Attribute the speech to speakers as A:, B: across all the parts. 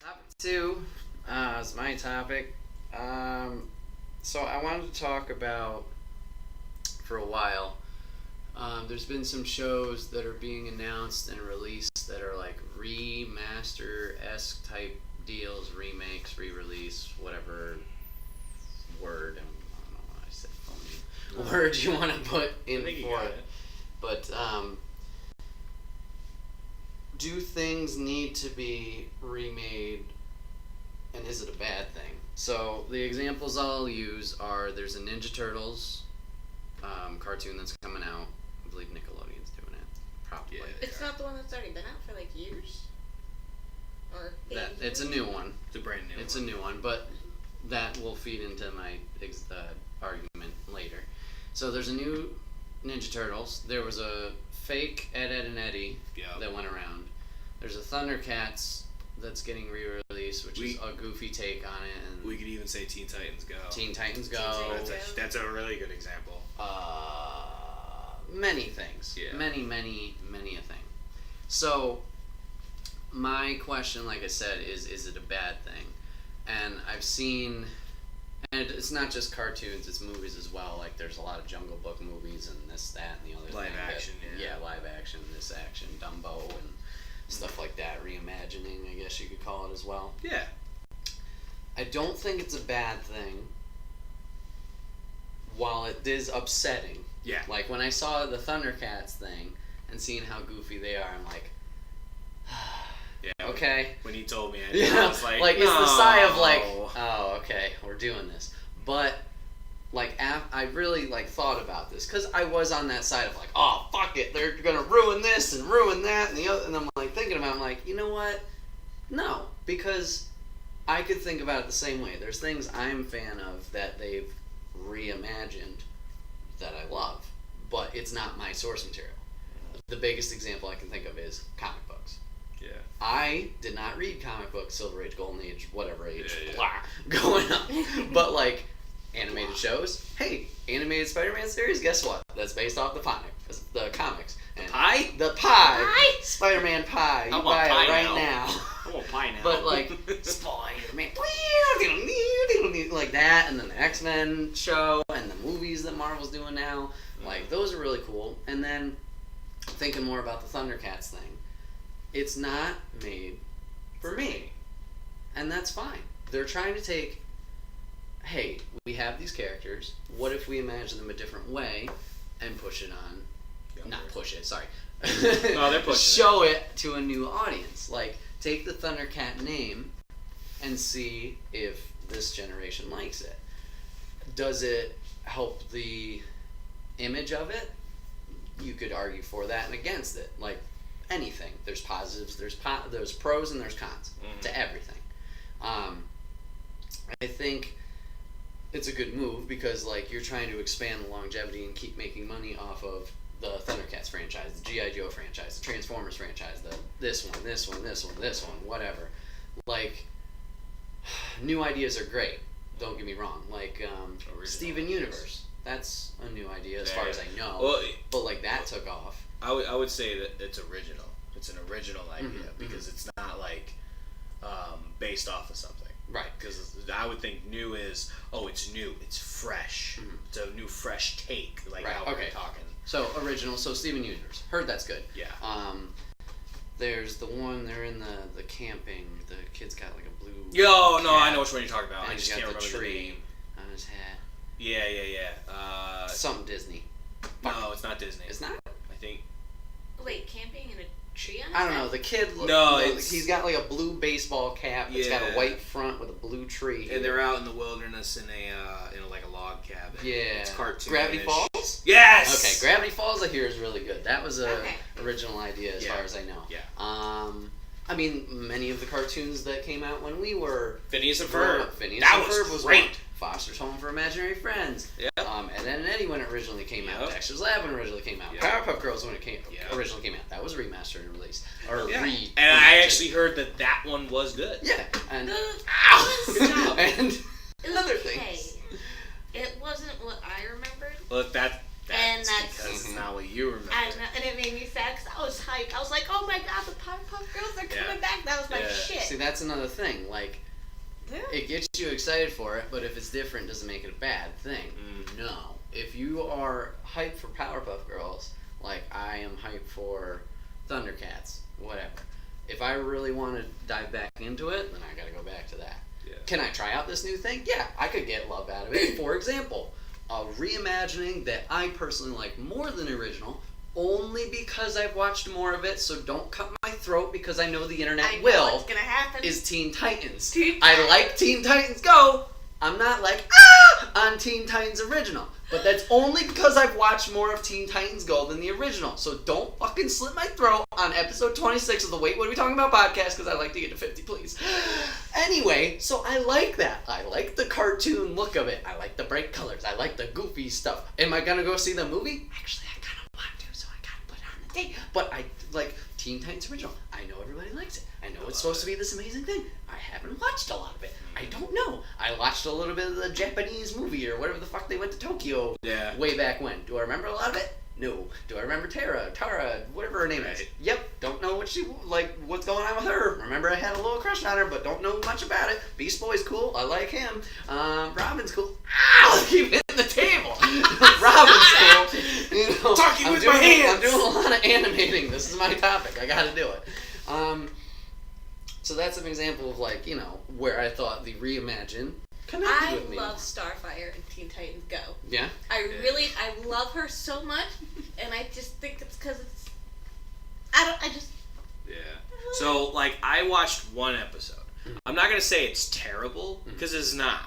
A: Topic 2 is my topic. So I wanted to talk about, for a while, there's been some shows that are being announced and released that are like remaster-esque type deals, remakes, re-release, whatever word, I don't know why I said phony word you want to put in for it. But do things need to be remade, and is it a bad thing? So the examples I'll use are, there's a Ninja Turtles cartoon that's coming out. I believe Nickelodeon's doing it. Probably.
B: Yeah,
C: It's not the one that's already been out for like years? Or
A: It's a new one.
B: It's a brand new
A: It's a new one, but that will feed into my argument later. So there's a new Ninja Turtles. There was a fake Ed, Ed, and Eddie that went around. There's a Thundercats that's getting re-released, which is a goofy take on it. And
B: we could even say Teen Titans Go.
A: Teen Titans Go.
B: That's a really good example.
A: Many things.
B: Yeah.
A: Many a thing. So, my question, like I said, is it a bad thing? And I've seen, and it's not just cartoons, it's movies as well. Like, there's a lot of Jungle Book movies and this, that, and the other
B: live
A: thing.
B: Action,
A: Yeah, live action, this action, Dumbo, and stuff like that. Reimagining, I guess you could call it as well.
B: Yeah.
A: I don't think it's a bad thing, while it is upsetting.
B: Yeah.
A: Like, when I saw the Thundercats thing and seeing how goofy they are, I'm like,
B: yeah.
A: Okay.
B: When you told me,
A: I
B: was like,
A: it's the sigh of like, oh, okay, we're doing this. But like, I really like thought about this because I was on that side of like, oh, fuck it, they're gonna ruin this and ruin that and the other, and I'm like thinking about it, I'm like, you know what? No, because I could think about it the same way. There's things I'm a fan of that they've reimagined that I love, but it's not my source material. The biggest example I can think of is comic books.
B: Yeah.
A: I did not read comic books, Silver Age, Golden Age, whatever age,
B: Yeah.
A: blah, going up. But like, animated shows, hey, animated Spider-Man series, guess what? That's based off the comics. And
B: Pie?
A: The pie.
C: Pie?
A: Spider-Man pie. You
B: I want
A: buy
B: pie
A: it right
B: now.
A: now.
B: I want pie now.
A: But like, Spider-Man, like that, and then the X-Men show, and the movies that Marvel's doing now, like, those are really cool. And then, thinking more about the Thundercats thing, it's not made for me. And that's fine. They're trying to take, hey, we have these characters, what if we imagine them a different way and push it on, not push it, sorry.
B: No, they're pushing
A: Show it to a new audience. Like, take the Thundercat name and see if this generation likes it. Does it help the image of it? You could argue for that and against it. Like anything, there's positives, there's pros, and there's cons to everything. I think it's a good move because, like, you're trying to expand the longevity and keep making money off of the Thundercats franchise, the G.I. Joe franchise, the Transformers franchise, this one, whatever. Like, new ideas are great. Don't get me wrong. Like, Steven Universe. That's a new idea as far as I know.
B: Well,
A: but, like, that took off.
B: I would say that it's original. It's an original idea because it's not like based off of something.
A: Right.
B: Because I would think new is, it's new, it's fresh. It's a new, fresh take, like how we're talking.
A: So, original. So, Steven Universe. Heard that's good.
B: Yeah.
A: There's the one, they're in the camping. The kid's got like a blue.
B: No,
A: cap,
B: I know which one you're talking about.
A: And
B: I just
A: he's
B: can't
A: got
B: remember
A: the
B: the
A: tree
B: name.
A: on his hat.
B: Yeah.
A: Something Disney.
B: No, it's not Disney.
A: It's not?
B: I think.
C: Wait, camping in a tree on his
A: I don't
C: head?
A: know. The kid. He's got like a blue baseball cap. It's got a white front with a blue tree.
B: And they're out in the wilderness in like a log cabin.
A: Yeah.
B: It's cartoonish.
A: Gravity Falls?
B: Yes.
A: Okay, Gravity Falls I hear is really good. That was a original idea as far as I know.
B: Yeah.
A: I mean, many of the cartoons that came out when we were
B: Phineas and
A: growing
B: Ferb.
A: up, Phineas
B: That
A: and Ferb was
B: great.
A: one. Foster's Home for Imaginary Friends.
B: Yep.
A: Ed, Ed and Eddie when it originally came out.
B: Yep.
A: Dexter's Lab when it originally came out.
B: Yep.
A: Powerpuff Girls when it
B: Yep.
A: originally came out. That was remastered and released. Or
B: And I
A: reimagined.
B: actually heard that one was good.
A: Yeah. And
C: Stop.
A: and
C: It was
A: other
C: okay.
A: things.
C: It wasn't what I remembered.
B: Well, that's
C: And that's-
B: because it's not what you remember.
C: And it made me sad because I was hyped. I was like, oh my god, the Powerpuff Powerpuff Girls are coming
B: Yeah.
C: back. That was my
B: Yeah.
C: shit.
A: See, that's another thing. Like,
C: Yeah.
A: it gets you excited for it, but if it's different, doesn't make it a bad thing. No. If you are hyped for Powerpuff Girls, like I am hyped for Thundercats, whatever. If I really want to dive back into it, then I gotta go back to that.
B: Yeah.
A: Can I try out this new thing? Yeah, I could get love out of it. For example, a reimagining that I personally like more than the original, only because I've watched more of it, so don't cut my throat because I know the internet
C: I know
A: will,
C: what's gonna happen.
A: is Teen Titans.
C: Teen
A: I
C: Titans.
A: like Teen Titans Go. I'm not like, on Teen Titans Original. But that's only because I've watched more of Teen Titans Go than the original. So don't fucking slit my throat on episode 26 of the Wait, What Are We Talking About podcast, because I like to get to 50, please. Anyway, so I like that. I like the cartoon look of it. I like the bright colors. I like the goofy stuff. Am I going to go see the movie? Actually, I kind of want to, so I got to put it on the date. But I like Teen Titans Original. I know everybody likes it. I know it's supposed to be this amazing thing. I haven't watched a lot of it. I don't know. I watched a little bit of the Japanese movie or whatever the fuck they went to Tokyo way back when. Do I remember a lot of it? No. Do I remember Tara, whatever her name is? Yep. Don't know what what's going on with her. Remember I had a little crush on her, but don't know much about it. Beast Boy's cool. I like him. Robin's cool. Ow! I keep hitting the table. Robin's cool. You know,
B: Talking with my hands.
A: I'm doing a lot of animating. This is my topic. I gotta do it. So that's an example of where I thought the reimagine connected with me.
C: I love Starfire and Teen Titans Go.
A: Yeah?
C: I love her so much, and I just think it's because it's...
B: Yeah. So, I watched one episode. I'm not going to say it's terrible, because it's not.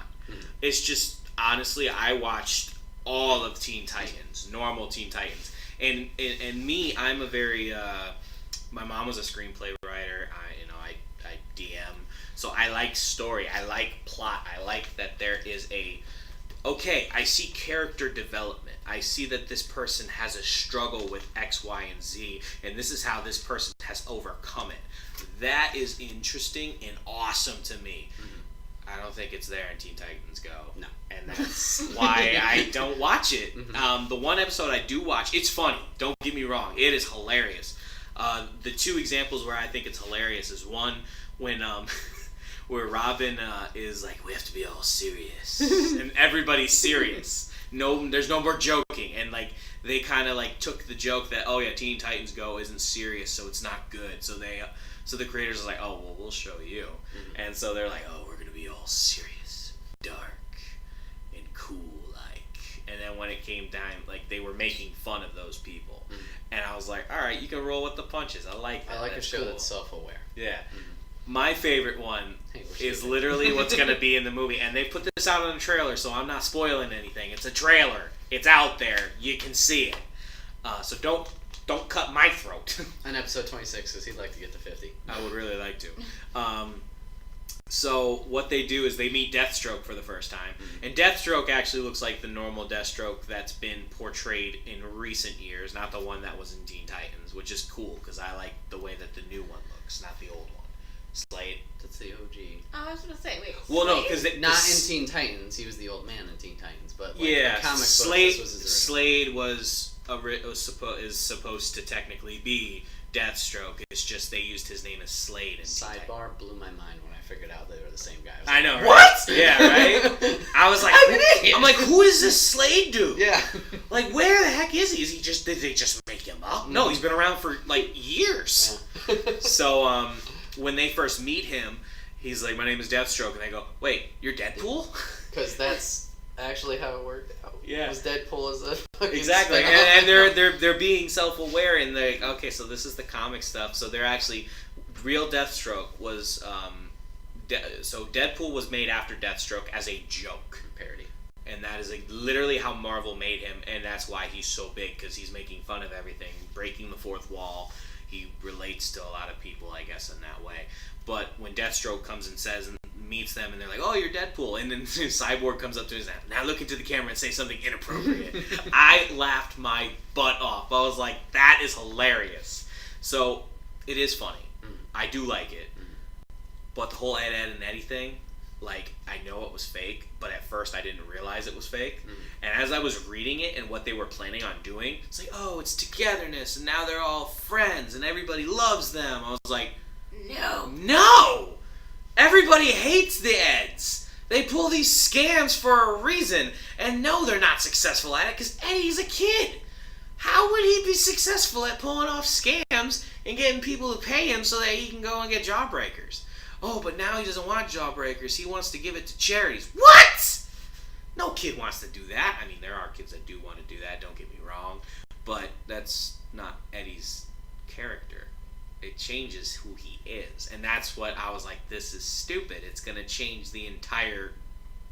B: It's just, honestly, I watched all of Teen Titans, normal Teen Titans. And me, I'm a very... my mom was a screenplay writer. I DM. So I like story. I like plot. I like that there is I see character development. I see that this person has a struggle with X, Y, and Z, and this is how this person has overcome it. That is interesting and awesome to me. I don't think it's there in Teen Titans Go.
A: No.
B: And that's why I don't watch it. The one episode I do watch, it's funny. Don't get me wrong. It is hilarious. The two examples where I think it's hilarious is one, when where Robin is like, we have to be all serious, and everybody's serious. No, there's no more joking, and they kind of took the joke that Teen Titans Go isn't serious, so it's not good. So the creators are like, oh well, we'll show you, and so they're like, oh, we're gonna be all serious, dark, and cool, and then when it came time, they were making fun of those people, and I was like, all right, you can roll with the punches. I like that.
A: I like
B: that's
A: a show
B: cool.
A: that's self-aware.
B: Yeah. My favorite one is literally what's going to be in the movie. And they put this out on a trailer, so I'm not spoiling anything. It's a trailer. It's out there. You can see it. So don't cut my throat.
A: On episode 26, because he'd like to get to 50.
B: I would really like to. So what they do is they meet Deathstroke for the first time. And Deathstroke actually looks like the normal Deathstroke that's been portrayed in recent years, not the one that was in Teen Titans, which is cool because I like the way that the new one looks, not the old one. Slade.
A: That's the OG.
C: Oh, I was going to say, wait.
B: Well, no,
C: Slade?
B: because
A: Not in Teen Titans. He was the old man in Teen Titans, but in the comic book,
B: Slade.
A: this was his original.
B: Slade is supposed to technically be Deathstroke. It's just they used his name as Slade. In
A: Sidebar blew my mind when I figured out they were the same guy.
B: I know, right?
A: What?
B: Yeah, right? I was like, I'm like, who is this Slade dude?
A: Yeah.
B: Where the heck is he? Did they just make him up? No, he's been around for, years.
A: Yeah.
B: So, when they first meet him, he's like, my name is Deathstroke, and they go, wait, you're Deadpool?
A: Because that's actually how it worked out.
B: Yeah.
A: It was Deadpool as a fucking
B: Exactly,
A: spin-off.
B: and they're being self-aware, and they're like, okay, so this is the comic stuff. So they're actually, real Deathstroke was, so Deadpool was made after Deathstroke as a joke.
A: Parody.
B: And that is literally how Marvel made him, and that's why he's so big, because he's making fun of everything, breaking the fourth wall. He relates to a lot of people, I guess, in that way. But when Deathstroke comes and says and meets them, and they're like, oh, you're Deadpool. And then Cyborg comes up to his now look into the camera and say something inappropriate. I laughed my butt off. I was like, that is hilarious. So, it is funny. I do like it. But the whole Ed, Ed, and Eddie thing, like, I know it was fake, but at first I didn't realize it was fake. And as I was reading it and what they were planning on doing, it's like, oh, it's togetherness, and now they're all friends, and everybody loves them. I was like, no! Everybody hates the Eds. They pull these scams for a reason, and no, they're not successful at it, because Eddie's a kid. How would he be successful at pulling off scams and getting people to pay him so that he can go and get jawbreakers? Oh, but now he doesn't want jawbreakers. He wants to give it to charities. What? No kid wants to do that. I mean, there are kids that do want to do that, don't get me wrong. But that's not Eddie's character. It changes who he is. And that's what I was like, this is stupid. It's going to change the entire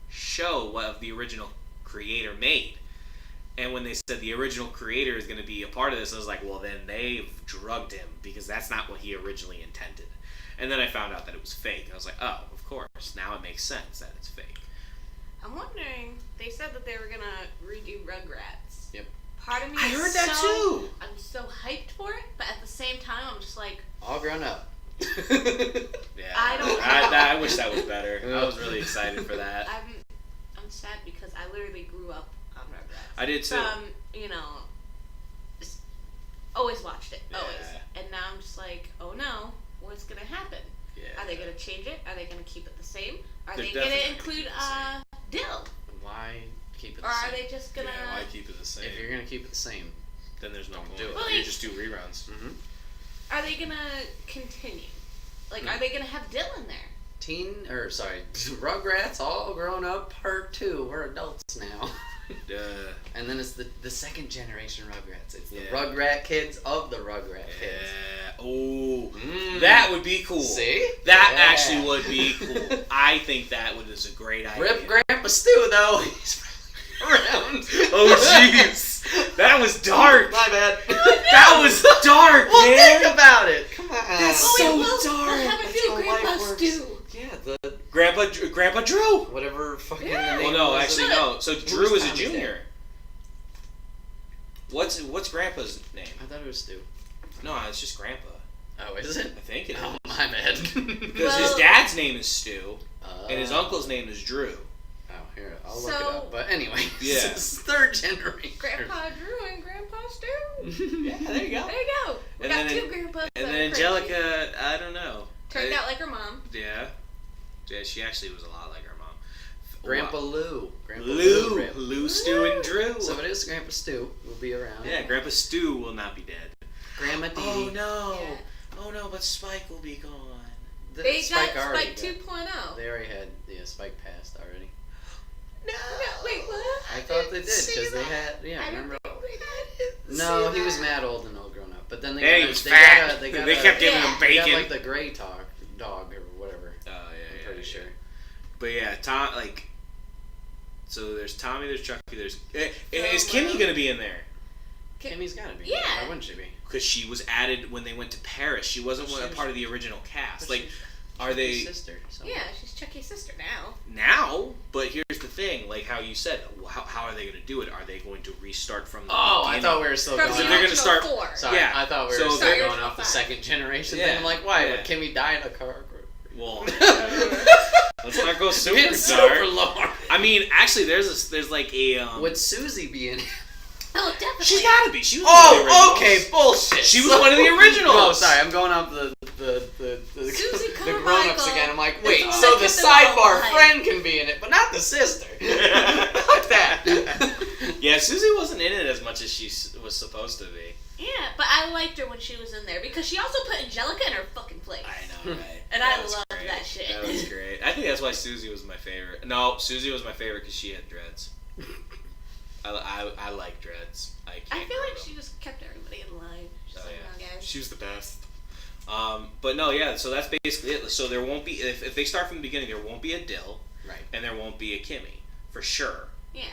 B: show what the original creator made. And when they said the original creator is going to be a part of this, I was like, well, then they've drugged him because that's not what he originally intended. And then I found out that it was fake. And I was like, oh, of course. Now it makes sense that it's fake.
C: I'm wondering, they said that they were going to redo Rugrats.
A: Yep.
C: Part of me
B: I heard that too.
C: I'm so hyped for it, but at the same time, I'm just like...
A: All grown up.
B: Yeah.
C: I don't know.
B: I wish that was better. I was really excited for that.
C: I'm sad because I literally grew up on Rugrats.
B: I did too.
C: From, just always watched it.
B: Yeah.
C: Always. And now I'm just like, oh no, what's going to happen?
B: Yeah.
C: Are they going to change it? Are they going to keep it the same? Are
B: They're
C: they going to
B: definitely
C: include
B: gonna
C: Dill?
A: Why keep it the
C: Or
A: same?
C: are they just going to...
B: Yeah, why keep it the same?
A: If you're going to keep it the same,
B: Then there's no point.
A: do it.
C: Well,
B: You
C: like-
B: just do reruns.
C: Are they going to continue? Like, are they going to have Dill in there?
A: Rugrats All Grown Up Part 2. We're adults now. And then it's the second generation Rugrats. It's the
B: Yeah.
A: Rugrat kids of the Rugrat kids.
B: Yeah. Oh, that would be cool.
A: See?
B: That
A: Yeah.
B: actually would be cool. I think that is a great idea.
A: Rip Grandpa Stu, though. He's around.
B: Oh, jeez. That was dark.
A: My bad.
B: That was dark,
A: Well,
B: man.
A: think about it. Come on.
B: That's
C: Oh,
B: so
C: wait, we'll
B: dark.
C: have it
A: That's
C: do
A: how
C: Grandpa
A: life works.
C: Stu.
A: Yeah, the
B: Grandpa Drew.
A: whatever fucking
C: Yeah.
A: the name
B: Well, no,
A: was.
B: actually, no. So Drew is a
A: Tommy's
B: junior.
A: dad?
B: What's Grandpa's name?
A: I thought it was Stu.
B: No, it's just Grandpa.
A: Oh, is it?
B: I think it is.
A: Oh, my bad.
B: Because his
C: Well-
B: dad's name is Stu, and his
A: Oh.
B: uncle's name is Drew.
A: Oh, here, I'll look it
C: So-
A: up. But anyway,
B: Yeah.
A: this is third generation.
C: Grandpa Drew and Grandpa Stu.
B: Yeah, there you go.
C: There you go. We
B: And
C: got
B: then-
C: two grandpas.
B: And
C: that
B: then
C: are crazy.
B: Angelica, I don't know.
C: Turned out like her mom.
B: Yeah. Yeah, she actually was a lot like her mom.
A: Grandpa
B: Wow.
A: Lou. Grandpa
B: Lou.
A: Rip.
B: Lou, Stu, and Drew.
A: So it is Grandpa Stu. Will be around.
B: Yeah, Grandpa Stu will not be dead.
A: Grandma Dee
B: Oh
A: Dee.
B: no.
C: Yeah.
B: Oh no, but Spike will be gone.
C: They got
A: already
C: Spike 2.0.
A: They already had Spike passed already.
B: No.
C: Wait, what?
A: I thought they did
B: see
A: because they
B: that.
A: had
C: I
A: remember?
C: don't think we did.
A: No, he was mad old and all grown up. But then they
B: Hey,
A: got
B: he was
A: they
B: fat.
A: got a, they got
B: They
A: a-
B: kept giving
C: Yeah.
B: him
A: they got
B: bacon.
A: like the gray dog or whatever.
B: Oh yeah,
A: I'm pretty sure.
B: But yeah, Tom so there's Tommy, there's Chucky, there's is
C: So,
B: Kimmy gonna be in there?
A: Kimmy's gotta be.
C: Yeah.
A: Why wouldn't she be?
B: Because she was added when they went to Paris. She wasn't
A: But
B: a
A: she
B: part
A: was-
B: of the original cast.
A: But
B: Like,
A: she's
B: are they
A: Chucky's sister? So.
C: Yeah, she's Chucky's sister now.
B: now? But here's the thing: like how you said, how are they going to do it? Are they going to restart from the
A: Oh, I
B: beginning?
A: thought we were still
C: From
A: going.
B: So
C: the
B: they're gonna
C: original
B: start-
C: 4.
A: Sorry,
B: Yeah.
A: I thought we
B: So
A: were still
B: they're-
A: going off the second generation
B: Yeah.
A: thing. I'm like, why
B: Yeah.
A: would Kimmy die in a car?
B: Well, let's not go super
A: Getting super
B: dark.
A: low.
B: I mean, actually, there's like a
A: Would Susie be in it?
C: Oh, definitely.
B: she's got to be. She was one of the
A: Oh,
B: originals.
A: okay, bullshit.
B: She was one of the originals.
A: Oh, sorry, I'm going off the
C: Susie
A: the
C: Carmichael
A: grown-ups again. I'm like,
C: is
A: wait,
C: the one
A: so
C: that
A: the
C: kept them all
A: sidebar
C: alive.
A: friend can be in it, but not the sister. Fuck that.
B: Yeah, Susie wasn't in it as much as she was supposed to be.
C: Yeah, but I liked her when she was in there because she also put Angelica in her fucking place.
B: I know, right?
C: And
B: That
C: I
B: was
C: loved
B: great.
C: that shit.
B: That was great. I think that's why Susie was my favorite. No, Susie was my favorite because she had dreads. I like dreads. I
C: I
B: can't
C: feel
B: grow
C: like
B: them.
C: she just kept everybody in line. She's
B: Oh,
C: like,
B: yeah.
C: no, guys.
B: She was the best. But no, yeah. So that's basically it. So there won't be if they start from the beginning, there won't be a Dill,
A: Right.
B: and there won't be a Kimmy for sure.
C: Yeah.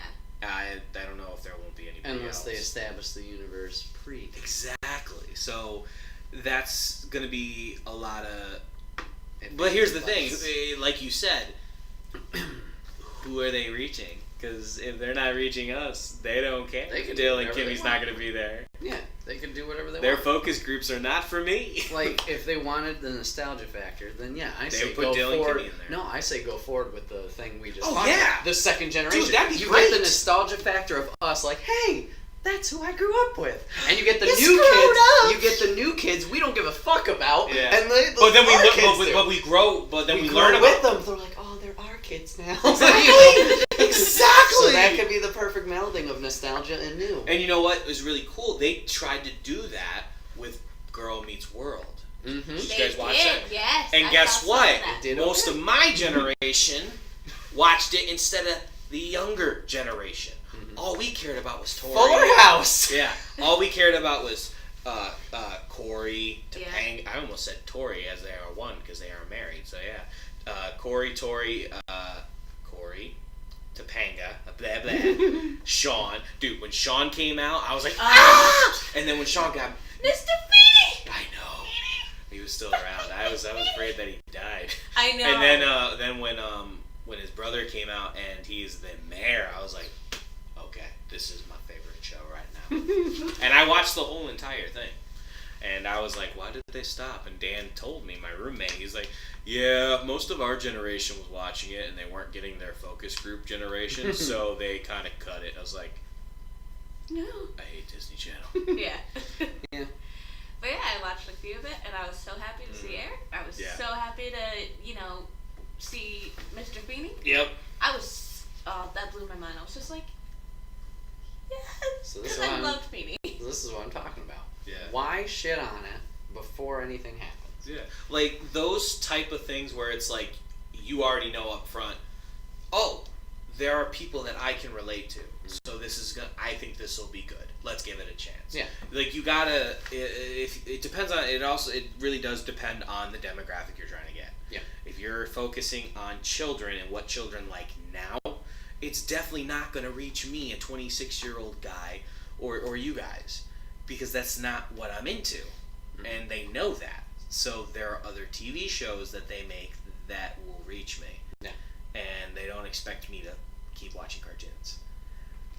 B: I don't know if there won't be anybody
A: Unless
B: else.
A: they establish the universe pre.
B: Exactly. So that's gonna be a lot of. But here's the thing, like you said, who are they reaching? because if they're not reaching us, they don't care.
A: They can
B: Dylan
A: do
B: and Kimmy's not going to be there.
A: Yeah, they can do whatever they
B: Their
A: want.
B: focus groups are not for me.
A: Like, if they wanted the nostalgia factor, then yeah, I say
B: would put
A: go
B: Dylan
A: forward.
B: Kimmey in there.
A: No, I say go forward with the thing we just
B: Oh,
A: talked
B: yeah.
A: about. The second generation.
B: Dude, that'd be
A: you
B: great.
A: get the nostalgia factor of us, like, hey, that's who I grew up with. And you get the
B: You
A: new
B: screwed
A: kids.
B: up.
A: You get the new kids we don't give a fuck about.
B: Yeah.
A: And
B: But then we
A: our
B: look,
A: kids do.
B: but we grow, but then we
A: grow
B: learn
A: with
B: about
A: them. They're like, oh, they're our kids now.
B: Exactly. Exactly.
A: So that could be the perfect melding of nostalgia and new.
B: And you know what was really cool? They tried to do that with Girl Meets World.
A: Mm-hmm.
B: Did you
C: They
B: guys watch
C: did,
B: that?
C: yes.
B: And
C: I
B: guess
C: saw
B: what?
C: some of that.
A: Did
B: Most
A: okay.
B: of my generation watched it instead of the younger generation.
A: Mhm.
B: All we cared about was Tori.
A: Fuller House.
B: Yeah. All we cared about was Corey,
C: Yeah.
B: Topanga. I almost said Tori as they are one because they are married. So yeah, Corey, Tori, Corey, Topanga, blah blah. Sean, dude. When Sean came out, I was like, ah! And then when Sean got,
C: Mr. Feeny!
B: I know, he was still around. I was afraid that he died.
C: I know.
B: And then when his brother came out and he's the mayor, I was like, okay, this is my favorite show right now. And I watched the whole entire thing. And I was like, why did they stop? And Dan told me, my roommate, he's like, yeah, most of our generation was watching it and they weren't getting their focus group generation, so they kind of cut it. I was like,
C: No.
B: I hate Disney Channel.
C: Yeah.
A: Yeah.
C: But yeah, I watched a few of it, and I was so happy to see Eric. I was
B: Yeah.
C: so happy to, see Mr. Feeney.
B: Yep.
C: I was, that blew my mind. I was just like, yes,
A: So this
C: because
A: is
C: I
A: why
C: loved Feeney.
A: This is what I'm talking about.
B: Yeah.
A: Why shit on it before anything happens?
B: Yeah. Like, those type of things where it's like, you already know up front, oh, there are people that I can relate to. So this is gonna, I think this will be good. Let's give it a chance.
A: Yeah.
B: Like, you gotta, if it depends on, it really does depend on the demographic you're trying to get.
A: Yeah.
B: If you're focusing on children and what children like now, it's definitely not gonna reach me, a 26-year-old guy, or you guys, because that's not what I'm into.
A: Mm-hmm.
B: And they know that. So there are other TV shows that they make that will reach me.
A: Yeah.
B: And they don't expect me to keep watching cartoons.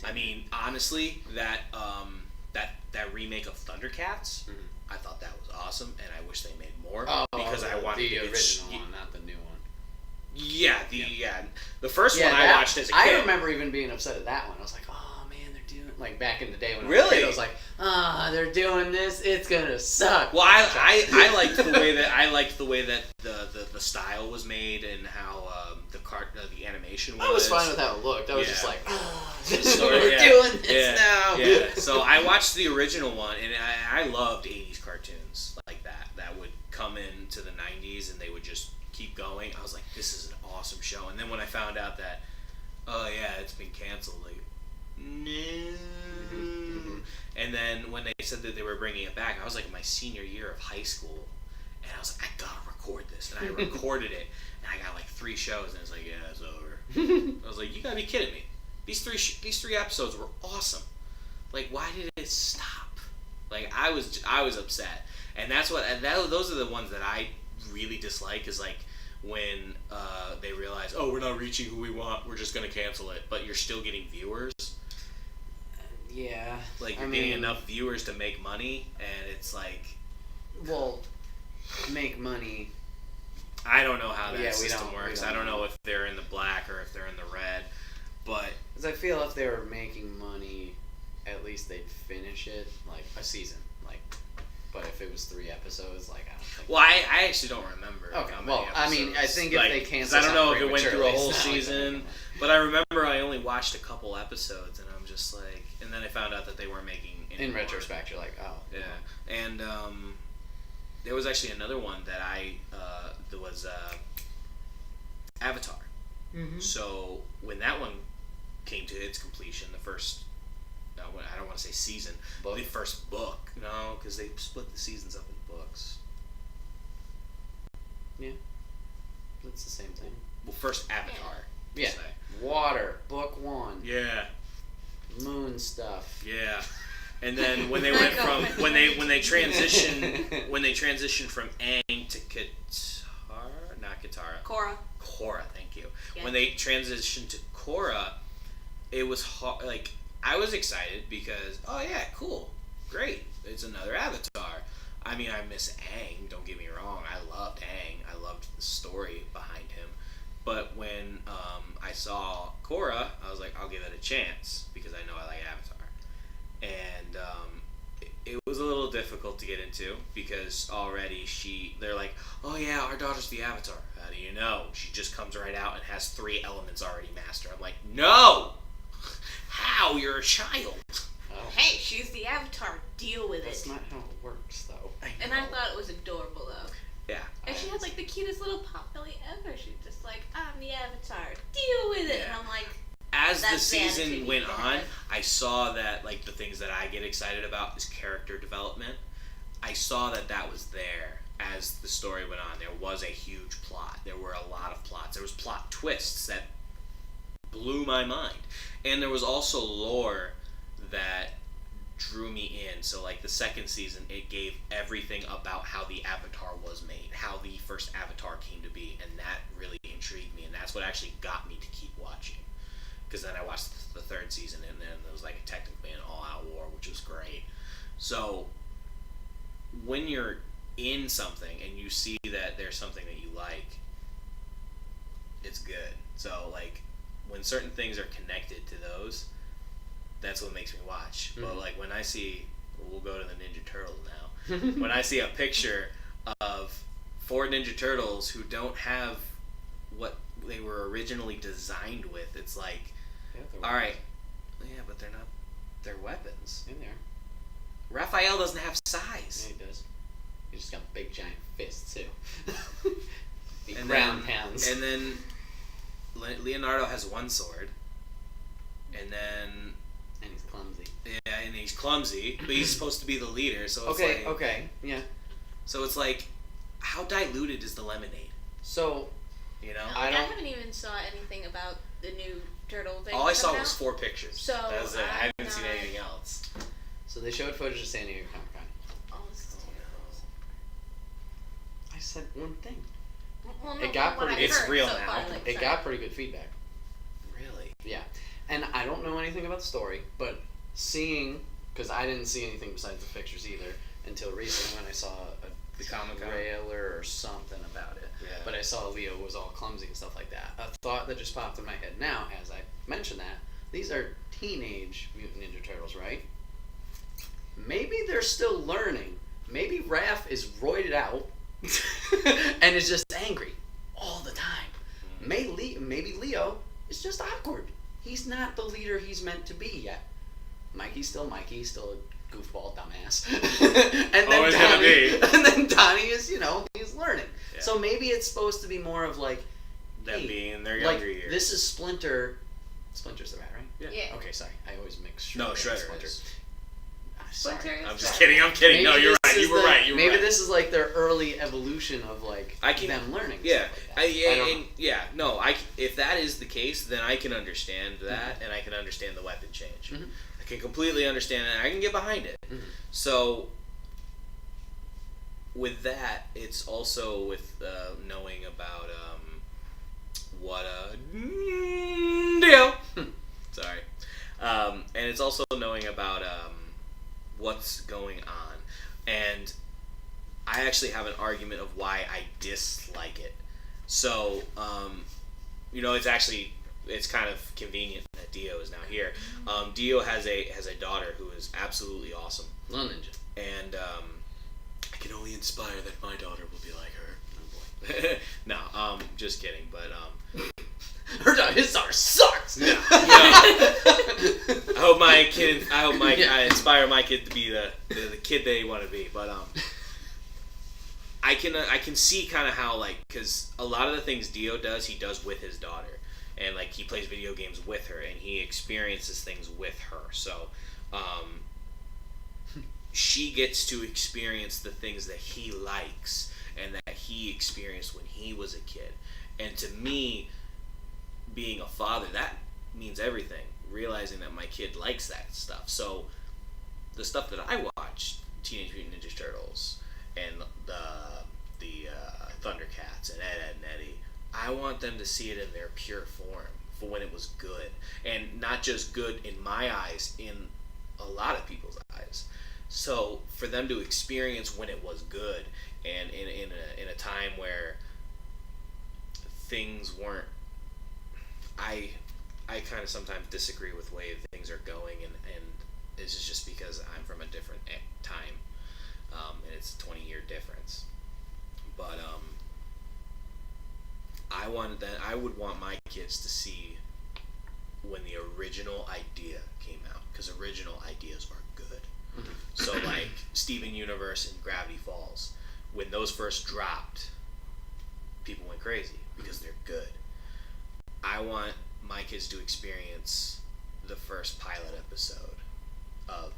B: I mean, honestly, that remake of Thundercats,
A: Mhm.
B: I thought that was awesome, and I wish they made more
A: Oh,
B: because I wanted
A: the
B: to get
A: original one, not the new one.
B: Yeah, the first one I watched as a kid.
A: I remember even being upset at that one. I was like, oh man, they're doing like back in the day when I was a
B: Really?
A: kid, I was like, they're doing this. It's gonna suck.
B: Well, I liked the way that the style was made and how the animation was.
A: I was fine with how it looked. I was just
B: Yeah.
A: like,
B: The story,
A: we're
B: yeah.
A: doing this
B: Yeah,
A: now.
B: Yeah. So I watched the original one, and I loved 80s cartoons like that. That would come into the 90s, and they would just keep going. I was like, this is an awesome show. And then when I found out that, oh yeah, it's been canceled, like, no.
A: Mhm.
B: And then when they said that they were bringing it back, I was like in my senior year of high school, and I was like, I gotta record this, and I recorded it, and I got like 3 shows, and it's like, yeah, it's over. I was like, you gotta be kidding me. These three episodes were awesome. Like, why did it stop? Like, I was upset, and those are the ones that I really dislike. Is like when they realize, oh, we're not reaching who we want, we're just gonna cancel it, but you're still getting viewers.
A: Yeah.
B: Like, you're getting enough viewers to make money, and it's like,
A: Well, make money.
B: I don't know how that
A: Yeah, we
B: system
A: don't-
B: works.
A: we
B: I
A: don't
B: don't know
A: know.
B: if they're in the black or if they're in the red, but
A: Because I feel if they were making money, at least they'd finish it, like a season. Like, but if it was 3 episodes, like, I don't think.
B: well, I actually don't remember.
A: Okay,
B: how many
A: well, I mean, I
B: episodes.
A: think if
B: Like,
A: they
B: 'cause
A: cancel
B: I don't know if
A: something
B: it went through a
A: prematurely,
B: whole
A: it's not like they're
B: season,
A: making money.
B: but I remember I only watched a couple episodes, and I'm just like, and then I found out that they weren't making any
A: In
B: more.
A: retrospect, you're like, oh.
B: Yeah, and there was actually another one that there was Avatar.
A: Mm-hmm.
B: So when that one came to its completion, the first, I don't want to say season,
A: Book?
B: the first book, no, because they split the seasons up in books.
A: Yeah. It's the same thing.
B: Well, first Avatar. per
A: Yeah.
B: se.
A: Water, book 1.
B: Yeah.
A: Moon stuff.
B: Yeah. And then when they went from when they transitioned from Aang to Katara, not Katara.
C: Korra.
B: Korra, thank you.
C: Yeah.
B: When they transitioned to Korra, it was hard. Like, I was excited because, oh yeah, cool, great, it's another Avatar. I mean, I miss Aang, don't get me wrong, I loved Aang, I loved the story behind him, but when I saw Korra, I was like, I'll give it a chance, because I know I like Avatar. And it was a little difficult to get into, because already they're like, oh yeah, our daughter's the Avatar. How do you know? She just comes right out and has 3 elements already mastered. I'm like, no! How? You're a child.
A: Oh.
C: Hey, she's the Avatar. Deal with
A: That's
C: it.
A: not how it works, though.
C: And I thought it was adorable, though.
B: Yeah.
C: And she had like the cutest little pot belly ever. She's just like, I'm the Avatar. Deal with it.
B: Yeah.
C: And I'm like,
B: As the
C: that's the attitude
B: season
C: you
B: went
C: need to
B: on,
C: have.
B: I saw that, like, the things that I get excited about is character development. I saw that was there as the story went on. There was a huge plot. There were a lot of plots. There was plot twists that blew my mind. And there was also lore that drew me in. So, like, the second season, it gave everything about how the Avatar was made, how the first Avatar came to be, and that really intrigued me, and that's what actually got me to keep watching. Because then I watched the third season, and then it was like technically an all-out war, which was great. So, when you're in something and you see that there's something that you like, it's good. So, like, when certain things are connected to those, that's what makes me watch. Mm-hmm. But, like, when I see, we'll go to the Ninja Turtles now. When I see a picture of 4 Ninja Turtles who don't have what they were originally designed with, it's like, all right, yeah, but they're not, they're weapons.
A: In there.
B: Raphael doesn't have size.
A: Yeah, he does. He just got big giant fists, too. Big
B: And
A: round
B: then,
A: hands.
B: And then Leonardo has 1 sword. And then...
A: And he's clumsy.
B: Yeah, and he's clumsy, but he's supposed to be the leader, so it's
A: Okay, yeah.
B: So it's like, how diluted is the lemonade?
A: So,
B: you know?
C: I haven't even saw anything about the new turtle thing.
B: All I saw was 4 pictures.
C: So
B: that was it. I haven't seen anything else.
A: So they showed footage of San Diego Comic-Con.
C: Oh, this is terrible.
A: I said one thing.
C: Well, no,
A: It got
C: what
A: pretty-
C: I've
B: it's
C: heard
B: real
C: so
B: now.
C: far, like,
A: It
C: sorry.
A: got pretty good feedback.
B: Really?
A: Yeah. And I don't know anything about the story, but seeing, because I didn't see anything besides the pictures either until recently when I saw
B: The Comic-Con?
A: trailer or something about it.
B: Yeah.
A: But I saw Leo was all clumsy and stuff like that. A thought that just popped in my head now as I mentioned that, these are teenage Mutant Ninja Turtles, right? Maybe they're still learning. Maybe Raph is roided out and is just angry all the time. Maybe Leo is just awkward. He's not the leader he's meant to be yet. Mikey's still Mikey, he's still a goofball dumbass. And then
B: Always
A: Donnie,
B: gonna be.
A: And then Donnie is, he's learning.
B: Yeah.
A: So maybe it's supposed to be more of like,
B: Them
A: hey,
B: being in their
A: like,
B: younger years.
A: this is Splinter. Splinter's the rat, right?
C: Yeah.
A: Okay, sorry. I always mix Shredder
B: No,
A: and
B: Shredder
A: Splinter.
B: is.
A: I'm sorry.
C: Splinter is
B: I'm just
C: sorry.
B: kidding. I'm kidding. No,
A: Maybe
B: you're
A: this
B: right.
A: is
B: You were
A: the-
B: right. You were
A: maybe
B: right.
A: this is like their early evolution of like them learning.
B: Yeah.
A: Stuff like that. I don't know.
B: If that is the case, then I can understand that, and I can understand the weapon change.
A: Mhm.
B: I can completely understand that. I can get behind it.
A: Mhm.
B: So, with that, it's also with knowing about what a deal. Sorry, and it's also knowing about what's going on, and I actually have an argument of why I dislike it. So, it's kind of convenient that Dio is now here. Dio has a daughter who is absolutely awesome,
A: Little Ninja.
B: and I can only inspire that my daughter will be like her. Oh boy. No, just kidding. But
A: His daughter sucks.
B: no. I inspire my kid to be the kid they want to be. But I can see kind of how, like, because a lot of the things Dio does, he does with his daughter, and like he plays video games with her, and he experiences things with her. So, she gets to experience the things that he likes and that he experienced when he was a kid. And to me, being a father, that means everything. Realizing that my kid likes that stuff. So, the stuff that I watch, Teenage Mutant Ninja Turtles, and the Thundercats, and Ed, Edd, and Eddy, I want them to see it in their pure form for when it was good, and not just good in my eyes, in a lot of people's eyes. So for them to experience when it was good, and in a time where things weren't, I kind of sometimes disagree with the way things are going, and this is just because I'm from a different time, and it's a 20-year difference. But I would want my kids to see when the original idea came out, because original ideas are good. Mm-hmm. So like Steven Universe and Gravity Falls, when those first dropped, people went crazy because they're good. I want my kids to experience the first pilot episode of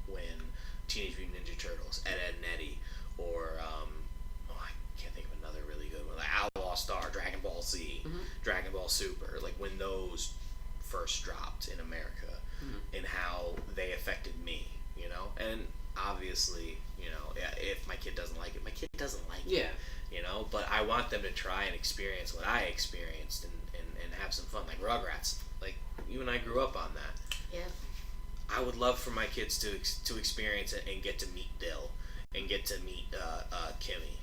B: when Teenage Mutant Ninja Turtles, Ed, Edd and Eddy, or I can't think of another really good one, like Outlaw Star, Dragon Ball Z, mm-hmm. Dragon Ball Super, like when those first dropped in America, mm-hmm. and how they affected me, you know? And obviously, you know, if my kid doesn't like it, my kid doesn't like it. You know, but I want them to try and experience what I experienced and have some fun, like Rugrats. Like, you and I grew up on that.
C: Yeah.
B: I would love for my kids to experience it and get to meet Dill and get to meet Kimmy.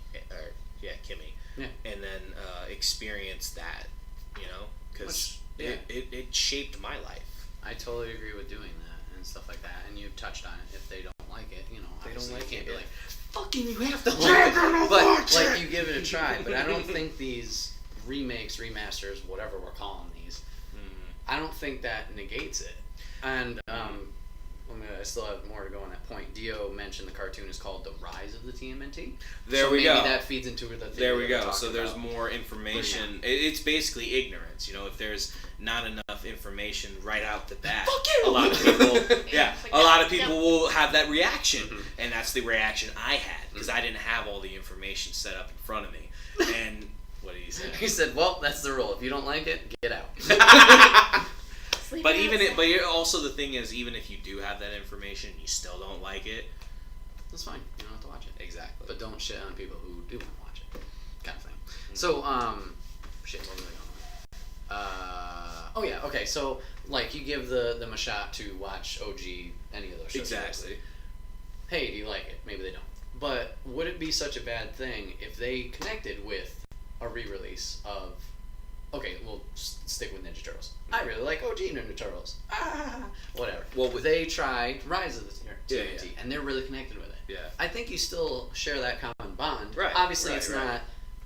B: Yeah. And then experience that, you know, because it shaped my life.
A: I totally agree with doing that and stuff like that. And you touched on it. If they don't like it, you know,
B: they don't like
A: can't
B: it.
A: Be like, fucking, you have to like it. But like, you give it a try. But I don't think these remakes, remasters, whatever we're calling these, I don't think that negates it. And I still have more to go on that point. Dio mentioned the cartoon is called The Rise of the TMNT.
B: There we go.
A: Maybe that feeds into the thing.
B: There we go. So there's more information. It's basically ignorance. You know, if there's not enough information right out the bat, a lot of people, a lot of people will have that reaction, and that's the reaction I had because I didn't have all the information set up in front of me. And what did he say?
A: He said, "Well, that's the rule. If you don't like it, get out."
B: But also the thing is, even if you do have that information, you still don't like it.
A: That's fine. You don't have to watch it.
B: Exactly.
A: But don't shit on people who do want to watch it, kind of thing. Mm-hmm. So, shit. What was I going on? Oh yeah. Okay. So, like, you give them a shot to watch OG, any of those shows.
B: Exactly.
A: Hey, do you like it? Maybe they don't. But would it be such a bad thing if they connected with a re-release of? Okay, we'll stick with Ninja Turtles. I really like OG Ninja Turtles. Whatever. Well, they tried Rise of the TMNT, and they're really connected with it.
B: Yeah.
A: I think you still share that common bond.
B: Right.
A: Obviously, it's not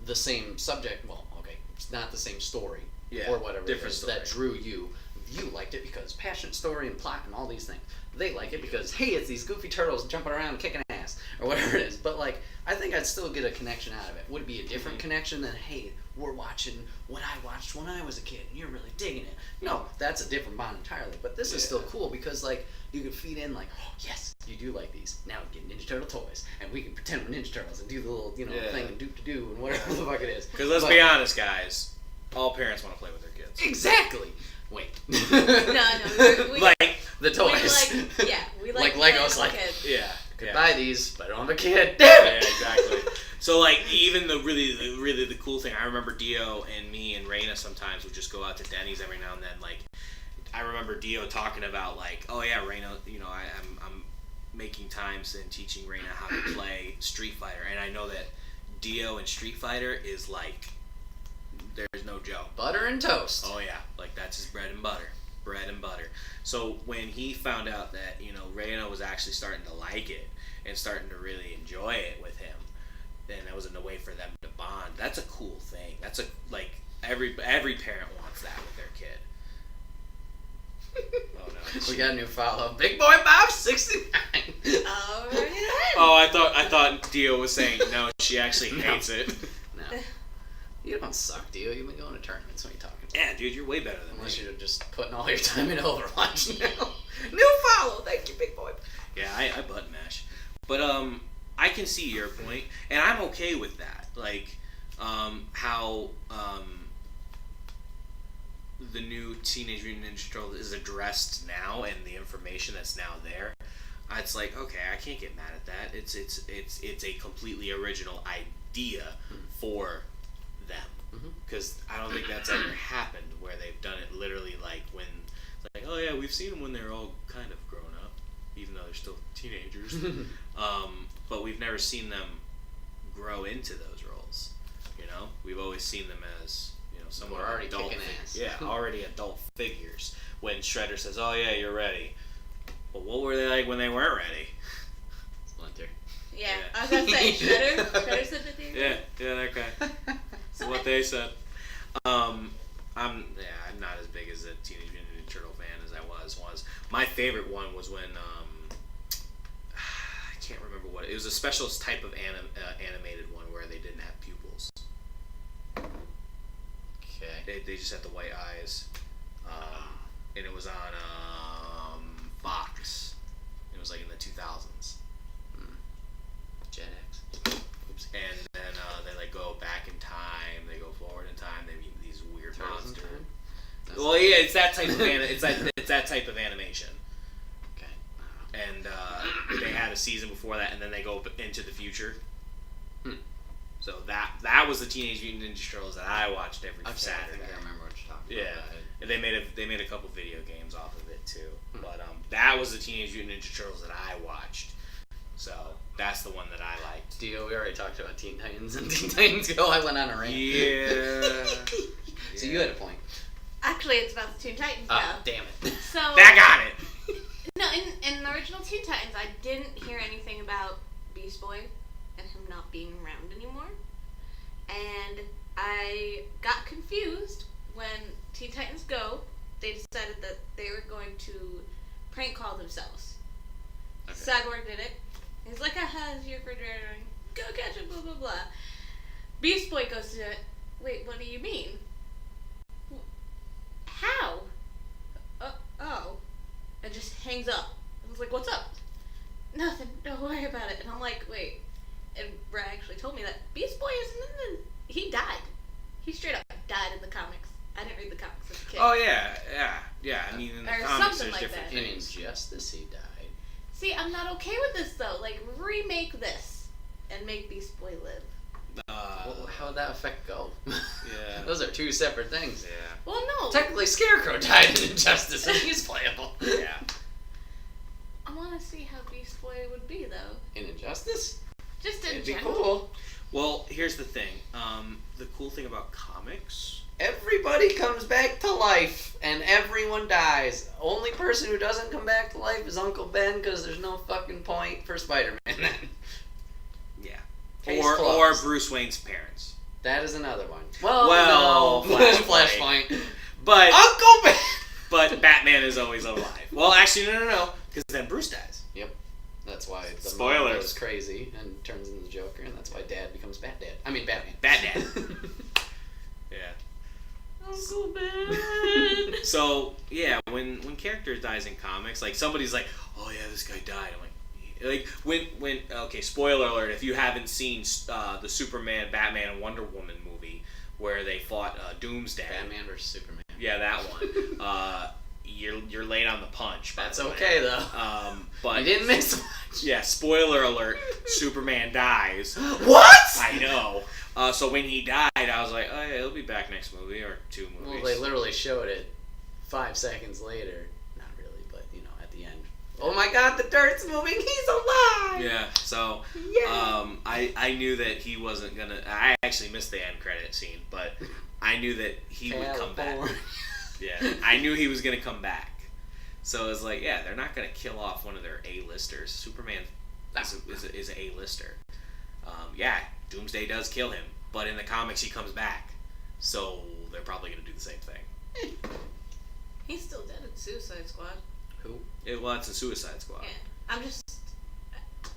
A: the same subject. Well, okay, it's not the same story or whatever
B: different story
A: that drew you. You liked it because passionate story and plot and all these things. They like it because, hey, it's these goofy turtles jumping around and kicking ass or whatever it is. But, like, I think I'd still get a connection out of it. Would it be a different connection than, hey, we're watching what I watched when I was a kid and you're really digging it? No, that's a different bond entirely. But this is still cool because, like, you could feed in, like, oh, yes, you do like these. Now we get Ninja Turtle toys and we can pretend we're Ninja Turtles and do the little, thing and doop-to-doo and whatever the fuck it is.
B: Because let's be honest, guys, all parents want to play with their kids.
A: Exactly. Wait.
C: No. We
B: like
A: the toys.
C: We like
A: Legos. Like,
C: kids.
A: Could buy these, but I don't have a kid.
B: Damn it. Yeah, exactly. So like, even the really the cool thing, I remember Dio and me and Raina sometimes would just go out to Denny's every now and then. Like, I remember Dio talking about like, oh yeah, Raina, I'm making times and teaching Raina how to play Street Fighter, and I know that Dio and Street Fighter is like. There's no joke.
A: Butter and toast.
B: Oh yeah, like that's his bread and butter. So when he found out that Reina was actually starting to like it and starting to really enjoy it with him, then that was a way for them to bond. That's a cool thing. That's every parent wants that with their kid. Oh no.
A: We got a new follow. Big Boy Bob 69.
B: Oh, I thought Dio was saying no. She actually hates it.
A: No. You don't suck, Dio. You've been going to tournaments. What are you talking about?
B: Yeah, dude, you're way better than
A: Unless
B: me.
A: you're just putting all your time into Overwatch now. New follow. Thank you, big boy.
B: Yeah, I button mash. But I can see your point, and I'm okay with that. Like, how the new Teenage Mutant Ninja Turtle is addressed now, and the information that's now there. It's like, okay, I can't get mad at that. It's a completely original idea for them. Because I don't think that's ever happened where they've done it literally like when it's like, oh yeah, we've seen them when they're all kind of grown up, even though they're still teenagers. But we've never seen them grow into those roles. You know, we've always seen them as somewhat
A: already
B: adult.
A: kicking ass.
B: Yeah, already adult figures. When Shredder says, "Oh yeah, you're ready," but what were they like when they weren't ready?
A: Splinter.
C: Yeah, I was gonna say Shredder said that.
B: Yeah, that guy. That's what they said. I'm not as big as a Teenage Mutant Ninja Turtle fan as I was. My favorite one was when I can't remember what it was. A special type of animated one where they didn't have pupils.
A: Okay.
B: They just had the white eyes, and it was on Fox. It was like in the 2000s.
A: Gen X.
B: Oops. And then they like go back in time. They go forward in time. They meet these weird monsters. Well, yeah, it's that type of it's that type of animation.
A: Okay.
B: And they had a season before that, and then they go into the future. So that was the Teenage Mutant Ninja Turtles that I watched every Saturday.
A: I think I remember what you're talking about.
B: Yeah, and they made a couple video games off of it too. But that was the Teenage Mutant Ninja Turtles that I watched. So that's the one that I liked.
A: Dio, we already talked about Teen Titans and Teen Titans Go. I went on a rant.
B: Yeah.
A: So you had a point.
C: Actually, it's about the Teen Titans now.
A: Oh, damn it.
C: So
B: That got it.
C: No, in the original Teen Titans, I didn't hear anything about Beast Boy and him not being around anymore. And I got confused when Teen Titans Go, they decided that they were going to prank call themselves.
A: Okay.
C: Cyborg did it. He's like, here's your refrigerator. Go catch it, blah, blah, blah. Beast Boy goes to it. Wait, what do you mean? How? Oh. And just hangs up. I was like, what's up? Nothing. Don't worry about it. And I'm like, wait. And Bret actually told me that Beast Boy isn't in the... He died. He straight up died in the comics. I didn't read the comics as a kid.
B: Oh yeah. I mean, in the
C: Or
B: comics,
C: something
B: there's
C: like
B: different
C: that.
A: In
B: things.
A: Injustice, he died.
C: See, I'm not okay with this though. Like, remake this and make Beast Boy live.
A: Well, how would that affect Go?
B: Yeah.
A: Those are two separate things.
B: Yeah.
C: Well, no.
A: Technically, Scarecrow died in Injustice, and he's playable.
B: Yeah.
C: I want to see how Beast Boy would be though.
A: In Injustice?
C: Just in
A: It'd be
C: general.
A: cool.
B: Well, here's the thing. The cool thing about comics.
A: Everybody comes back to life, and everyone dies. Only person who doesn't come back to life is Uncle Ben, because there's no fucking point for Spider-Man then.
B: Yeah.
A: Case
B: Or
A: closed.
B: Bruce Wayne's parents.
A: That is another one.
B: Well,
A: no.
B: Flashpoint. But
A: Uncle Ben!
B: but Batman is always alive. Well, actually, no. Because then Bruce dies.
A: Yep. That's why the
B: Spoilers.
A: mom goes crazy and turns into the Joker, and that's why Dad becomes Batman.
B: Batman. Yeah.
C: Uncle Ben.
B: So yeah, when character dies in comics, like somebody's like, oh yeah, this guy died. I'm like when okay, spoiler alert, if you haven't seen the Superman, Batman, and Wonder Woman movie where they fought Doomsday.
A: Batman versus Superman.
B: Yeah, that one. You're late on the punch.
A: That's okay though.
B: But
A: you didn't miss much.
B: Yeah, spoiler alert, Superman dies.
A: What?
B: I know. So when he died, I was like, oh yeah, he'll be back next movie or two movies.
A: Well, they literally showed it 5 seconds later. Not really, but at the end. Oh my God, the dirt's moving. He's alive.
B: Yeah. So
A: Yeah.
B: I knew that he wasn't gonna. I actually missed the end credit scene, but I knew that he would come back. Yeah, I knew he was gonna come back. So it was like, yeah, they're not gonna kill off one of their A-listers. Superman is an A-lister. Yeah, Doomsday does kill him, but in the comics he comes back. So they're probably gonna do the same thing.
C: He's still dead in Suicide Squad.
A: Who?
B: Well, it's a Suicide Squad.
C: Yeah. I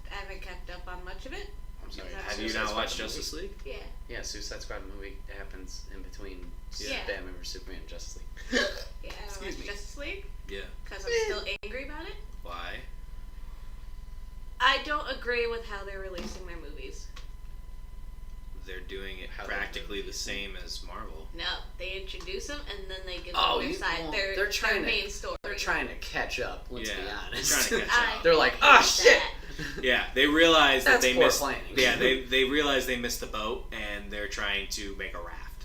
C: haven't kept up on much of it.
A: I'm sorry.
B: Have you
A: Suicide
B: not
A: Squad
B: watched
A: the
B: Justice
A: movie?
B: League?
C: Yeah.
A: Yeah, Suicide Squad movie happens in between
C: Yeah.
A: Batman vs Superman and Justice League.
C: Yeah, I
A: Excuse
C: watched
A: me.
C: Justice League
B: Yeah.
C: because I'm still angry about it.
B: Why?
C: I don't agree with how they're releasing their movies.
B: They're doing it
A: How
B: practically
A: they're
B: the same as Marvel.
C: No, they introduce them and then they give
A: Oh,
C: them their side,
A: well,
C: their
A: they're trying
C: their
A: to-
C: main story.
A: They're trying to catch up. Let's be honest.
B: They're trying to catch up.
A: They're like,
C: I
A: oh
C: hate
A: shit.
C: that.
B: Yeah, they realize that
A: That's
B: they
A: poor
B: missed.
A: planning.
B: Yeah, they realize they missed the boat, and they're trying to make a raft.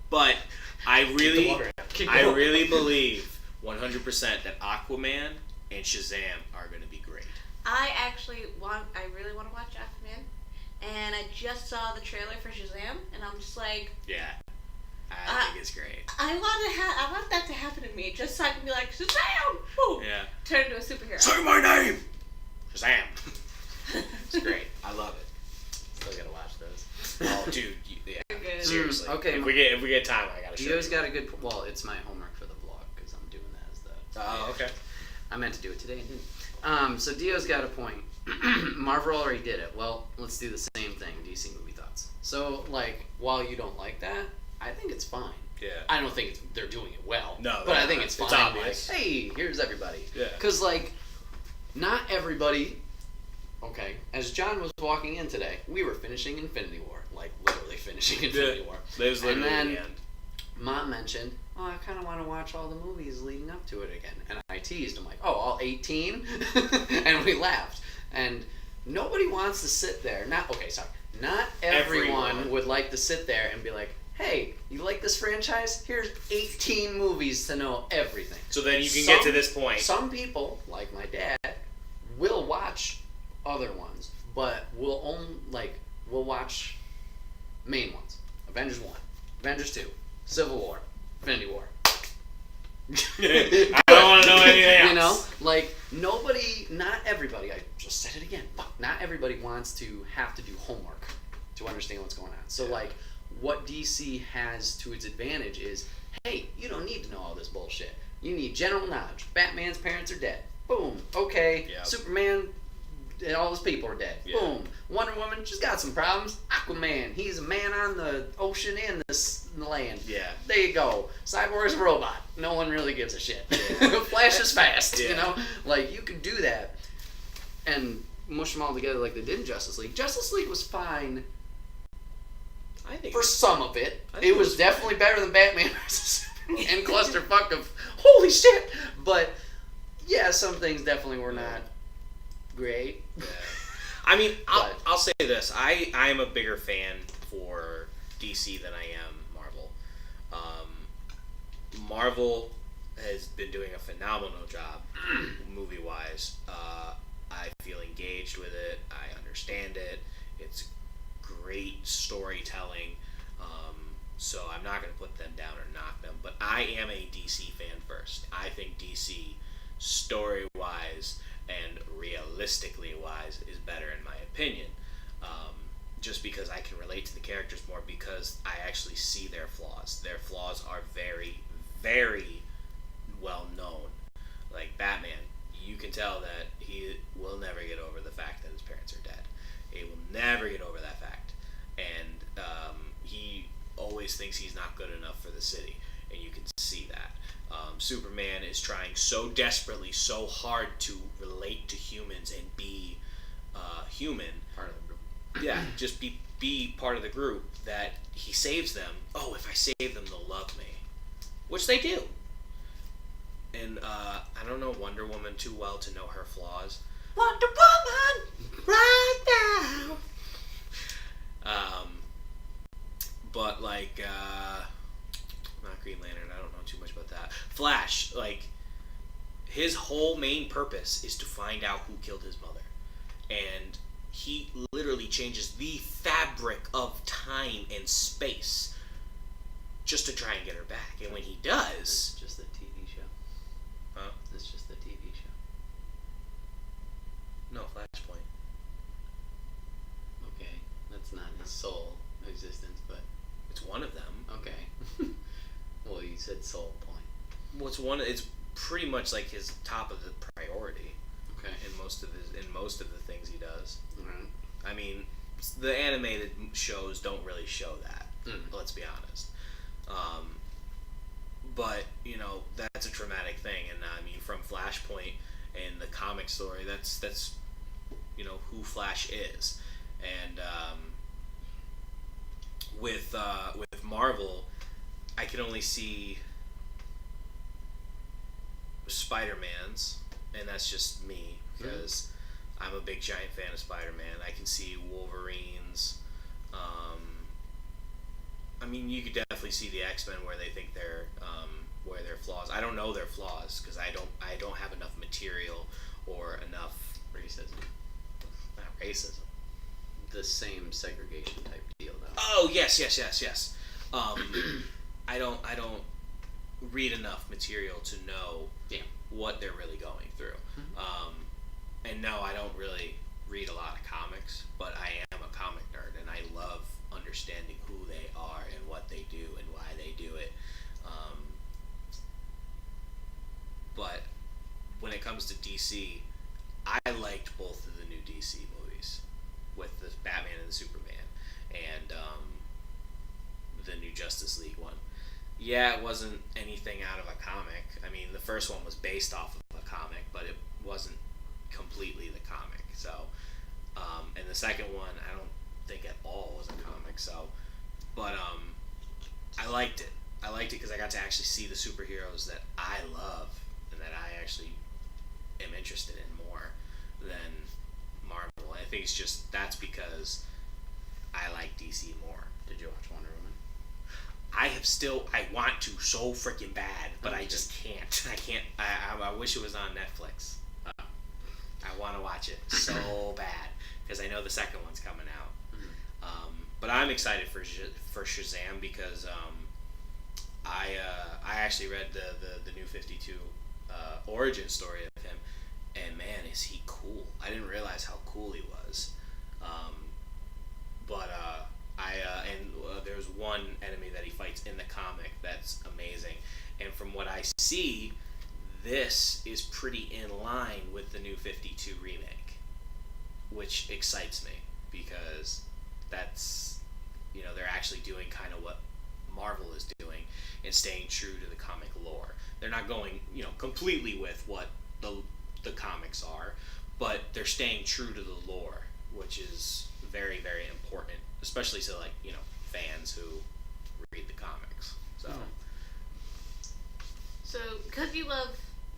B: But I really believe 100% that Aquaman and Shazam are going to be great.
C: I really want to watch Aquaman, and I just saw the trailer for Shazam, and I'm just like,
B: yeah, I think it's great.
C: I want that to happen to me, just so I can be like, Shazam! Woo!
B: Yeah.
C: Turn into a superhero.
B: Say my name! Shazam! It's great. I love it.
A: Still gotta watch those.
B: Oh, dude, yeah.
C: Good.
B: Seriously.
A: Okay.
B: If we get time, I gotta show you.
A: Dio's got a good. Well, it's my homework for the vlog because I'm doing that as the.
B: Oh, okay.
A: I meant to do it today and didn't. So Dio's got a point. Marvel already did it. Well, let's do the same thing. DC movie thoughts. So, like, while you don't like that, I think it's fine.
B: Yeah.
A: I don't think they're doing it well.
B: No,
A: but I think it's fine.
B: It's obvious.
A: Like, hey, here's everybody.
B: Yeah.
A: Because, like, not everybody. Okay, as John was walking in today, we were finishing Infinity War. Like, literally finishing Infinity War.
B: That was literally
A: and then
B: the end.
A: Mom mentioned, oh, I kind of want to watch all the movies leading up to it again. And I teased. I'm like, oh, all 18? And we laughed. And nobody wants to sit there. Not everyone would like to sit there and be like, hey, you like this franchise? Here's 18 movies to know everything.
B: So then you can get to this point.
A: Some people, like my dad, will watch other ones, but we'll watch main ones. Avengers 1, Avengers 2, Civil War, Infinity War.
B: I don't want to know anything else.
A: You know, like not everybody, I just said it again, not everybody wants to have to do homework to understand what's going on. So like what DC has to its advantage is, hey, you don't need to know all this bullshit. You need general knowledge. Batman's parents are dead. Boom. Okay.
B: Yep.
A: Superman and all his people are dead.
B: Yeah.
A: Boom. Wonder Woman, she's got some problems. Aquaman, he's a man on the ocean and the land.
B: Yeah.
A: There you go. Cyborg's a robot. No one really gives a shit. Yeah. Flash is fast, you know? Like, you could do that and mush them all together like they did in Justice League. Justice League was fine
B: I think
A: for some of it.
B: I think
A: It was definitely better than Batman vs. Superman and clusterfuck of, holy shit! But, yeah, some things definitely were not great.
B: Yeah. I mean, I'll say this. I am a bigger fan for DC than I am Marvel. Marvel has been doing a phenomenal job movie-wise. I feel engaged with it. I understand it. It's great storytelling. So I'm not going to put them down or knock them. But I am a DC fan first. I think DC, story-wise and realistically wise, is better in my opinion. Just because I can relate to the characters more, because I actually see their flaws. Their flaws are very, very well known. Like Batman, you can tell that he will never get over the fact that his parents are dead. He will never get over that fact. And he always thinks he's not good enough for the city. And you can see that. Superman is trying so desperately, so hard to relate to humans and be human.
A: Part of the group.
B: Yeah, just be part of the group, that he saves them. Oh, if I save them, they'll love me. Which they do. And I don't know Wonder Woman too well to know her flaws.
A: Wonder Woman! Right now!
B: But like, not Green Lantern, I don't know too much about that. Flash, like, his whole main purpose is to find out who killed his mother. And he literally changes the fabric of time and space just to try and get her back. And when he does...
A: It's just a TV show.
B: Huh?
A: It's just a TV show.
B: No, Flashpoint.
A: Okay. That's not his sole existence, but...
B: It's one of them.
A: Okay. Well, you said sole point.
B: Well, it's pretty much like his top of the priority.
A: Okay.
B: In most of the things he does.
A: Alright.
B: I mean, the animated shows don't really show that. Let's be honest. But you know, that's a traumatic thing, and I mean, from Flashpoint and the comic story, that's you know who Flash is, and with Marvel, I can only see Spider-Man's, and that's just me because I'm a big giant fan of Spider-Man. I can see Wolverine's. I mean, you could definitely see the X-Men where they think they're where their flaws. I don't know their flaws because I don't have enough material or enough
A: Racism.
B: not racism.
A: The same segregation type deal, though.
B: Oh yes. I don't read enough material to know what they're really going through. And no, I don't really read a lot of comics, but I am a comic nerd, and I love understanding who they are and what they do and why they do it. But when it comes to DC, I liked both of the new DC movies with the Batman and the Superman and the new Justice League one. Yeah, it wasn't anything out of a comic. I mean, the first one was based off of a comic, but it wasn't completely the comic. So, and the second one, I don't think at all was a comic. So, but I liked it. I liked it because I got to actually see the superheroes that I love and that I actually am interested in more than Marvel. I think it's just that's because I like DC more.
A: Did you watch Wonder Woman?
B: I want to so freaking bad, but I just can't. I wish it was on Netflix. I want to watch it so bad because I know the second one's coming out. But I'm excited for Shazam because I actually read the new 52 origin story of him, and man, is he cool! I didn't realize how cool he was. There's one enemy that he fights in the comic that's amazing, and from what I see, this is pretty in line with the new 52 remake, which excites me because that's, they're actually doing kind of what Marvel is doing and staying true to the comic lore. They're not going, completely with what the comics are, but they're staying true to the lore, which is very, very important, especially to fans who read the comics.
C: So, because you love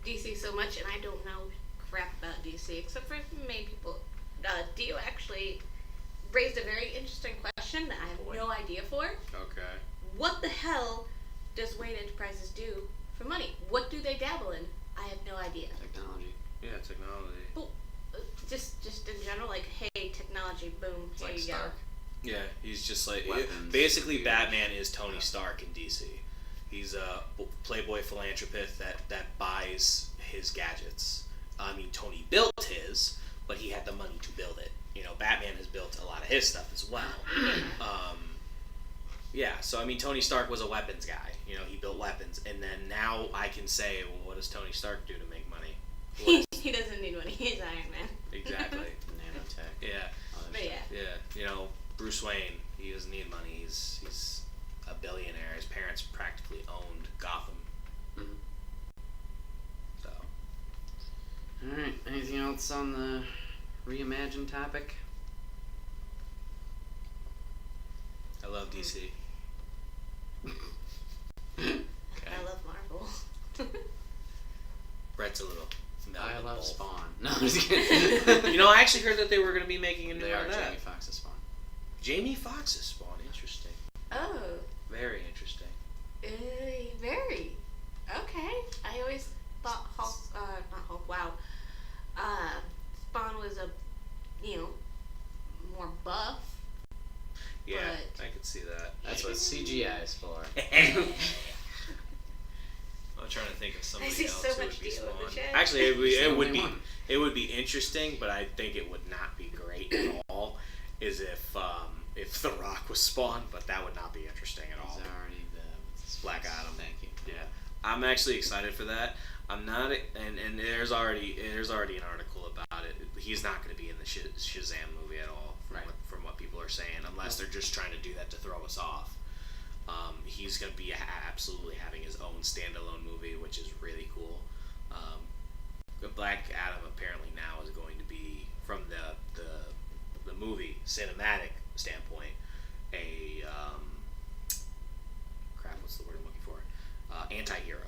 C: DC so much, and I don't know crap about DC except for many people, Dio actually raised a very interesting question that I have no idea for.
A: Okay.
C: What the hell does Wayne Enterprises do for money? What do they dabble in? I have no idea.
A: Technology.
B: Yeah, technology.
C: Well, just in general, like, hey, technology, boom,
A: It's
C: here
A: like
C: you
A: Stark.
C: go.
B: Yeah, he's just like
A: Weapons.
B: basically Batman is Tony Stark in DC. He's a playboy philanthropist that buys his gadgets. I mean, Tony built his, but he had the money to build it. Batman has built a lot of his stuff as well. So I mean, Tony Stark was a weapons guy. He built weapons, and then now I can say, well, what does Tony Stark do to make money?
C: He doesn't need money. He's Iron Man.
B: Exactly.
A: Nanotech.
B: Yeah.
C: But
B: Yeah. Bruce Wayne, he doesn't need money. He's a billionaire. His parents practically owned Gotham.
A: Mm-hmm.
B: So.
A: All right. Anything else on the reimagined topic?
B: I love DC.
C: I love Marvel.
B: Brett's a little.
A: I love
B: both.
A: Spawn. No, I'm just kidding.
B: I actually heard that they were going to be making a new
A: They
B: one
A: are
B: of that.
A: Jamie Foxx's Spawn.
B: Jamie Foxx's Spawn. Interesting.
C: Oh.
B: Very interesting.
C: Very. Okay. I always thought not Hulk, wow. Spawn was more buff.
B: Yeah,
C: But-
B: I could see that.
A: That's what CGI is for.
B: I'm trying to think of somebody
C: see
B: else
C: so
B: who
C: much
B: would be
C: Dio in the
B: Spawn.
C: chat.
B: Actually,
A: He's the
B: it would
A: only
B: be
A: one.
B: it would be interesting, but I think it would not be great at all. Is if The Rock was Spawn, but that would not be interesting at all.
A: He's already the
B: Black Adam.
A: Thank you.
B: Yeah, I'm actually excited for that. I'm not, and there's already an article about it. He's not going to be in the Shazam movie at all, from what people are saying, unless they're just trying to do that to throw us off. He's going to be absolutely having his own standalone movie, which is really cool. Black Adam apparently now is going to be, from the movie cinematic standpoint, a what's the word I'm looking for? Anti-hero.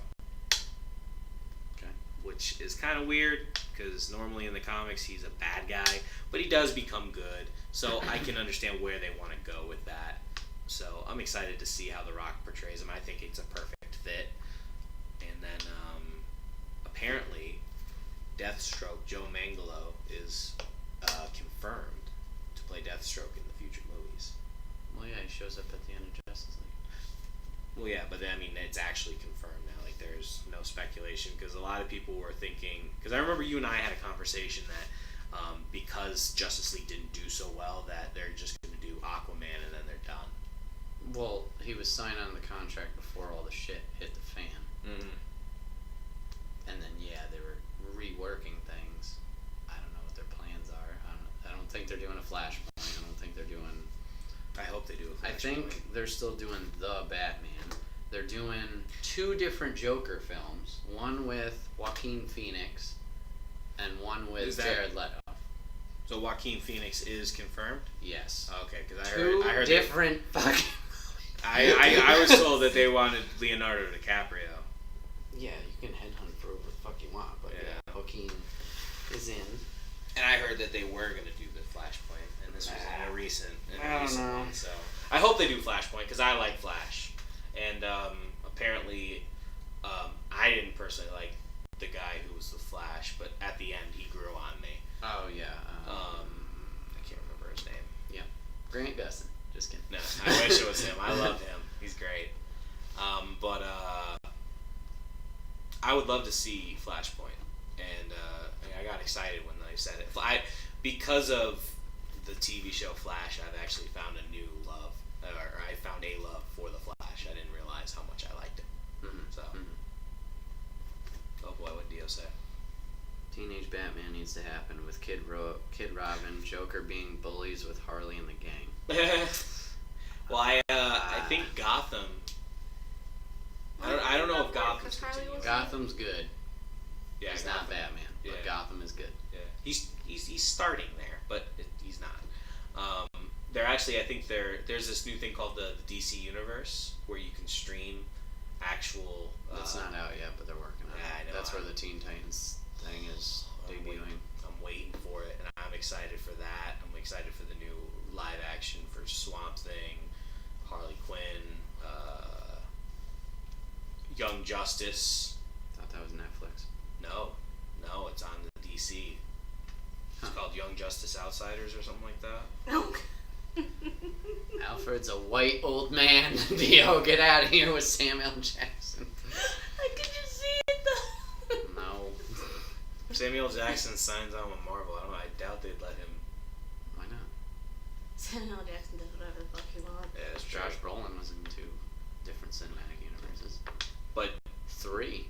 A: Okay.
B: Which is kind of weird because normally in the comics he's a bad guy, but he does become good. So I can understand where they want to go with that. So I'm excited to see how The Rock portrays him. I think it's a perfect fit. And then apparently, Deathstroke, Joe Manganiello, is confirmed to play Deathstroke in the future movies.
A: Well, yeah, he shows up at the end of Justice League.
B: Well, yeah, but then, I mean, it's actually confirmed now. Like, there's no speculation, because a lot of people were thinking, because I remember you and I had a conversation that because Justice League didn't do so well, that they're just going to do Aquaman and then they're done.
A: Well, he was signed on the contract before all the shit hit the fan.
B: Mm-hmm.
A: And then, yeah, they were reworking things. I don't know what their plans are. I don't think they're doing a Flashpoint. I don't think they're doing...
B: I hope they do a Flashpoint.
A: I think they're still doing The Batman. They're doing 2 different Joker films. One with Joaquin Phoenix and one with Jared Leto.
B: So Joaquin Phoenix is confirmed?
A: Yes.
B: Okay, because I
A: Two
B: heard
A: different fucking...
B: I was told that they wanted Leonardo DiCaprio.
A: Yeah, you can headhunt for whatever the fuck you want, but yeah, Joaquin is in.
B: And I heard that they were going to do the Flashpoint, and this was in a recent
A: one,
B: so I hope they do Flashpoint, because I like Flash. And apparently, I didn't personally like the guy who was the Flash, but at the end, he grew on me.
A: Oh, yeah.
B: I can't remember his name.
A: Yeah. Grant Gustin. Just kidding.
B: No, I wish it was him. I love him. He's great. But I would love to see Flashpoint, and I got excited when they said it. Because of the TV show Flash, I've actually found a new love, or I found a love for the Flash. I didn't realize how much I liked it.
A: Mm-hmm.
B: So, oh boy, what did Dio say?
A: Teenage Batman needs to happen with Kid Robin, Joker being bullies with Harley and the gang.
B: Well, I think Gotham. I don't know if Gotham's continuing.
A: Gotham's good.
B: Yeah,
A: it's
B: Gotham.
A: not Batman, but
B: Yeah.
A: Gotham is good.
B: Yeah, he's starting there, but he's not. They're actually, I think there's this new thing called the DC Universe where you can stream actual.
A: That's not out yet, but they're working on it.
B: I know.
A: That's where the Teen Titans thing is debuting.
B: I'm waiting for it, and I'm excited for that. I'm excited for the new live action for Swamp Thing, Harley Quinn, Young Justice.
A: Thought that was Netflix.
B: No, it's on the DC. It's called Young Justice Outsiders or something like that.
C: No.
A: Alfred's a white old man. Dio, get out of here with Samuel Jackson.
C: I could just see it though.
A: No.
B: Samuel Jackson signs on with Marvel. I doubt they'd let him.
A: Why not?
C: Samuel Jackson does whatever the fuck he wants.
B: Yeah, it's true.
A: Josh Brolin was in 2 different cinematic universes.
B: But
A: 3.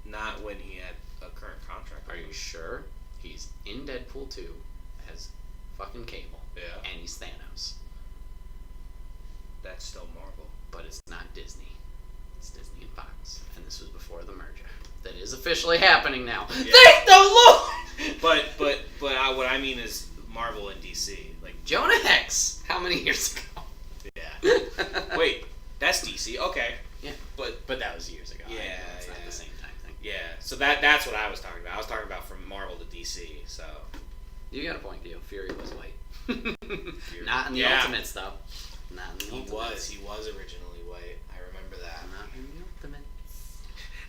B: not when he had a current contract.
A: Are you sure? He's in Deadpool 2 as fucking Cable.
B: Yeah.
A: And he's Thanos.
B: That's still Marvel.
A: But it's not Disney. It's Disney and Fox. And this was before the merger. That is officially happening now.
B: Yeah.
A: Thank the Lord!
B: But what I mean is Marvel and DC. Like
A: Jonah Hex. How many years ago?
B: Yeah. Wait, that's DC. Okay.
A: Yeah.
B: But
A: that was years ago.
B: Yeah,
A: I know it's not
B: yeah.
A: the same time thing.
B: yeah. So that's what I was talking about. I was talking about from Marvel to DC. So
A: You got a point, Dio. Fury was white.
B: Fury.
A: Not in the
B: Yeah.
A: Ultimates, though. Not in the Ultimates.
B: He was originally white. I remember that.
A: Not in the Ultimates.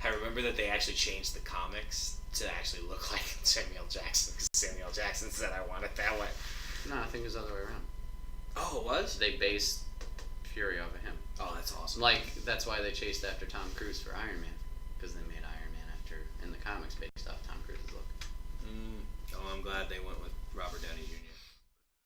B: I remember that they actually changed the comics to actually look like Samuel Jackson, because Samuel Jackson said I want it that way.
A: No, I think it was the other way around.
B: Oh, it was?
A: They based Fury off of him.
B: Oh, that's awesome.
A: Like, that's why they chased after Tom Cruise for Iron Man. Because they made Iron Man after, in the comics, based off Tom Cruise's look.
B: Oh, I'm glad they went with Robert Downey Jr.